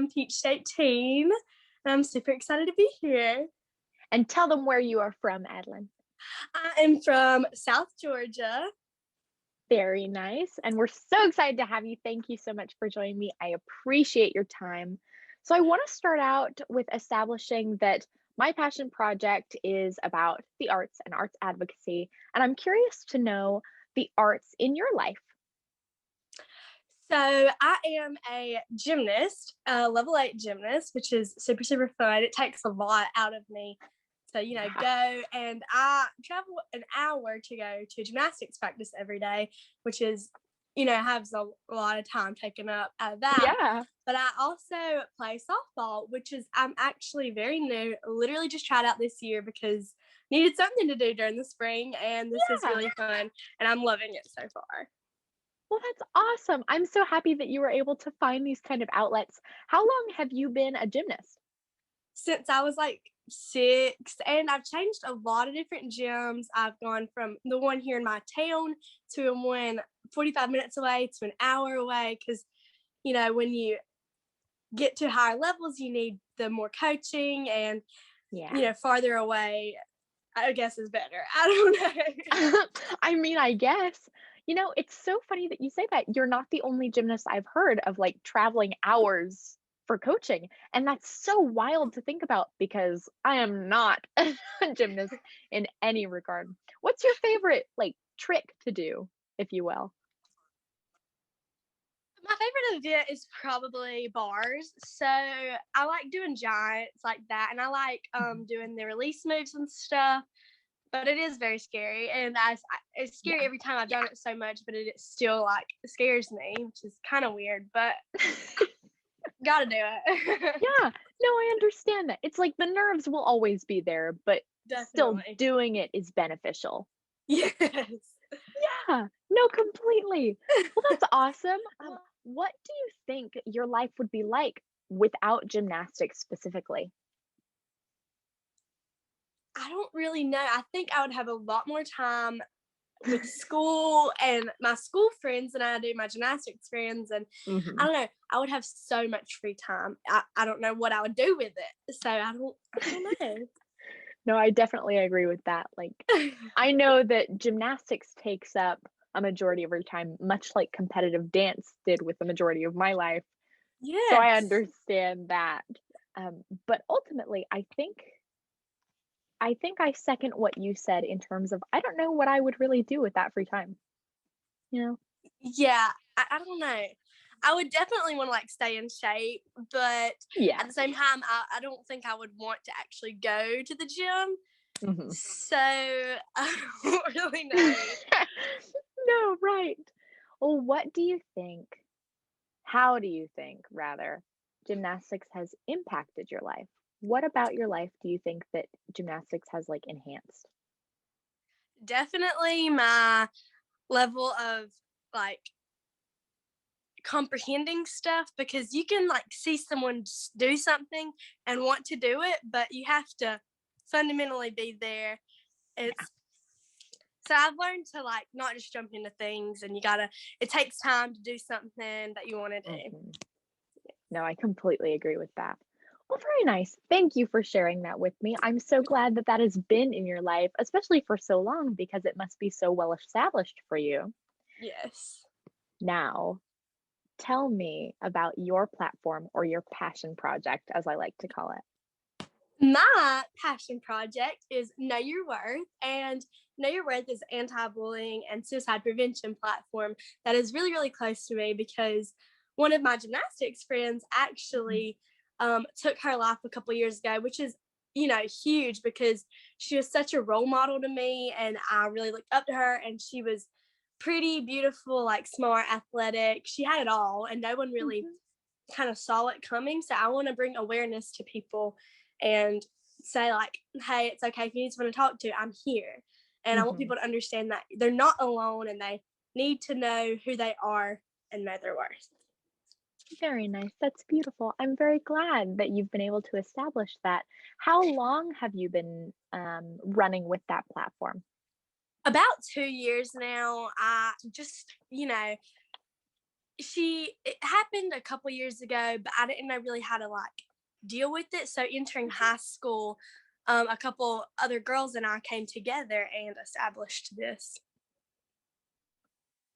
from Peach State Teen, and I'm super excited to be here. And tell them where you are from, Adalyn. I am from South Georgia. Very nice. And we're so excited to have you. Thank you so much for joining me. I appreciate your time. So, I want to start out with establishing that my passion project is about the arts and arts advocacy. And I'm curious to know the arts in your life. So I am a gymnast, a level 8 gymnast, which is super, super fun. It takes a lot out of me to, go, and I travel an hour to go to gymnastics practice every day, which is, has a lot of time taken up out of that. Yeah. But I also play softball, which is, I'm actually very new, literally just tried out this year because needed something to do during the spring, and this is really fun, and I'm loving it so far. Well, that's awesome. I'm so happy that you were able to find these kind of outlets. How long have you been a gymnast? Since I was like 6, and I've changed a lot of different gyms. I've gone from the one here in my town to one 45 minutes away to an hour away because, when you get to higher levels, you need the more coaching, and, farther away, I guess, is better. I don't know. I mean, I guess. It's so funny that you say that. You're not the only gymnast I've heard of like traveling hours for coaching. And that's so wild to think about because I am not a gymnast in any regard. What's your favorite like trick to do, if you will? My favorite event is probably bars. So I like doing giants like that, and I like doing the release moves and stuff. But it is very scary, and it's scary every time I've done it so much, but it still like scares me, which is kind of weird, but gotta do it. Yeah, no, I understand that. It's like the nerves will always be there, but still Definitely. doing it is beneficial. Yes. Yeah, no, completely. Well, that's awesome. What do you think your life would be like without gymnastics specifically? I don't really know. I think I would have a lot more time with school and my school friends than I do my gymnastics friends, and I Mhm. don't know. I would have so much free time. I don't know what I would do with it. So I don't No, I definitely agree with that. Like, know. I know that gymnastics takes up a majority of your time, much like competitive dance did with the majority of my life. So I Yes. understand that. But ultimately, I think I second what you said in terms of I don't know what I would really do with that free time. You know? Yeah, I don't know. I would definitely want to like stay in shape, but Yeah. at the same time, I don't think I would want to actually go to the gym. Mhm. So I don't really know. No, right. Well, what do you think? How do you think, rather, gymnastics has impacted your life? What about your life do you think that gymnastics has like enhanced? Definitely my level of like comprehending stuff, because you can like see someone do something and want to do it, but you have to fundamentally be there. It's So I've learned to like not just jump into things, and it takes time to do something that you want to do. Mhm. No, I completely agree with that. Well, very nice. Thank you for sharing that with me. I'm so glad that that has been in your life, especially for so long, because it must be so well established for you. Yes. Now, tell me about your platform or your passion project, as I like to call it. My passion project is Know Your Worth, and Know Your Worth is an anti-bullying and suicide prevention platform that is really, really close to me because one of my gymnastics friends Mhm. actually took her life a couple years ago, which is, huge because she was such a role model to me, and I really looked up to her, and she was pretty, beautiful, like smart, athletic. She had it all, and no one really Mhm. kind of saw it coming. So I want to bring awareness to people and say like, hey, it's okay if you need someone to talk to, I'm here. And I want Mhm. people to understand that they're not alone, and they need to know who they are and know their worth. Very nice. That's beautiful. I'm very glad that you've been able to establish that. How long have you been running with that platform? About 2 years now. I just, it happened a couple years ago, but I didn't know really how to like deal with it. So entering Mhm. high school, a couple other girls and I came together and established this.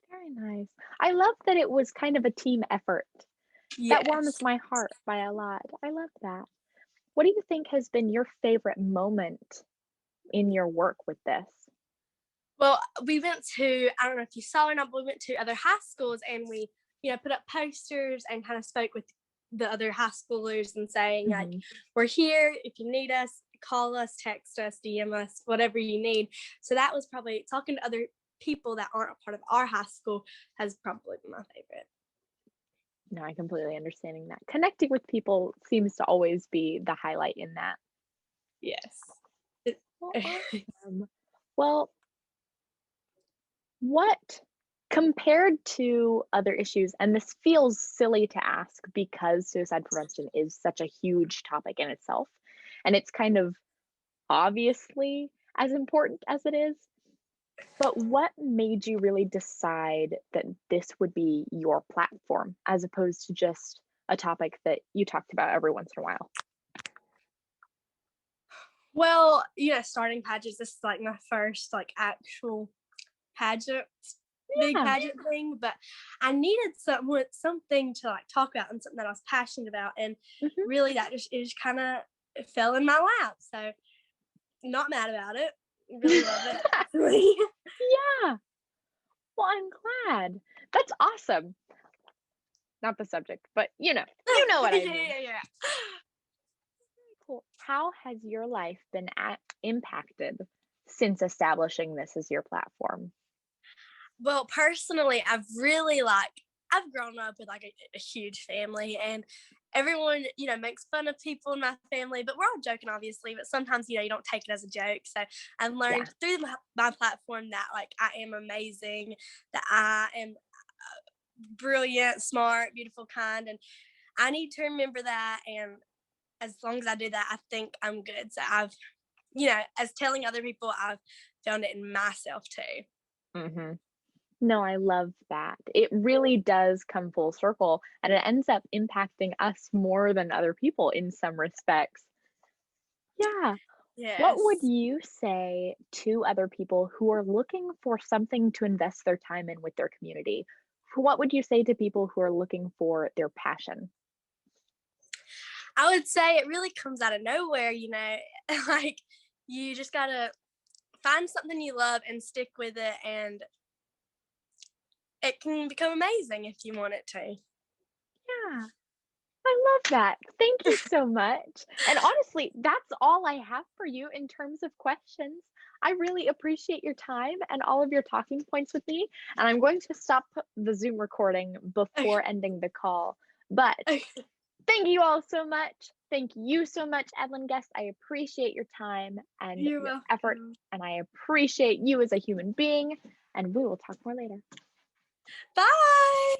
Very nice. I love that it was kind of a team effort. That warms Yes. my heart by a lot. I love that. What do you think has been your favorite moment in your work with this? Well, we went to, I don't know if you saw or not, but we went to other high schools and we, put up posters and kind of spoke with the other high schoolers and saying, like, Mhm. we're here. If you need us, call us, text us, DM us, whatever you need. So that was probably talking to other people that aren't a part of our high school has probably been my favorite. No, I completely understanding that. Connecting with people seems to always be the highlight in that. Yes. It- Well, awesome. Well, what compared to other issues, and this feels silly to ask because suicide prevention is such a huge topic in itself, and it's kind of obviously as important as it is, but what made you really decide that this would be your platform as opposed to just a topic that you talked about every once in a while? well, starting pageants, this is like my first like actual pageant, big Yeah. pageant thing, but I needed something to like talk about and something that I was passionate about, and Mhm. really that just it just kind of fell in my lap. So not mad about it. Really love it actually. Yeah. Well, I'm glad. That's awesome. Not the subject, but you know what I mean. Yeah. Cool. How has your life been impacted since establishing this as your platform? Well, personally, I've grown up with like a huge family, and everyone makes fun of people in my family, but we're all joking, obviously. But sometimes you don't take it as a joke. So I've Yeah. learned through my platform that like I am amazing, that I am brilliant, smart, beautiful, kind, and I need to remember that. And as long as I do that, I think I'm good. So as telling other people, I've found it in myself too. Hmm. No, I love that. It really does come full circle and it ends up impacting us more than other people in some respects. Yeah. What would Yes. you say to other people who are looking for something to invest their time in with their community? What would you say to people who are looking for their passion? I would say it really comes out of nowhere. Like you just gotta find something you love and stick with it, and it can become amazing if you want it to. Yeah. I love that. Thank you so much. And honestly, that's all I have for you in terms of questions. I really appreciate your time and all of your talking points with me. And I'm going to stop the Zoom recording before ending the call. But thank you all so much. Thank you so much, Adalyn Guess. I appreciate your time and You're your effort, welcome. and I appreciate you as a human being. And we will talk more later. Bye.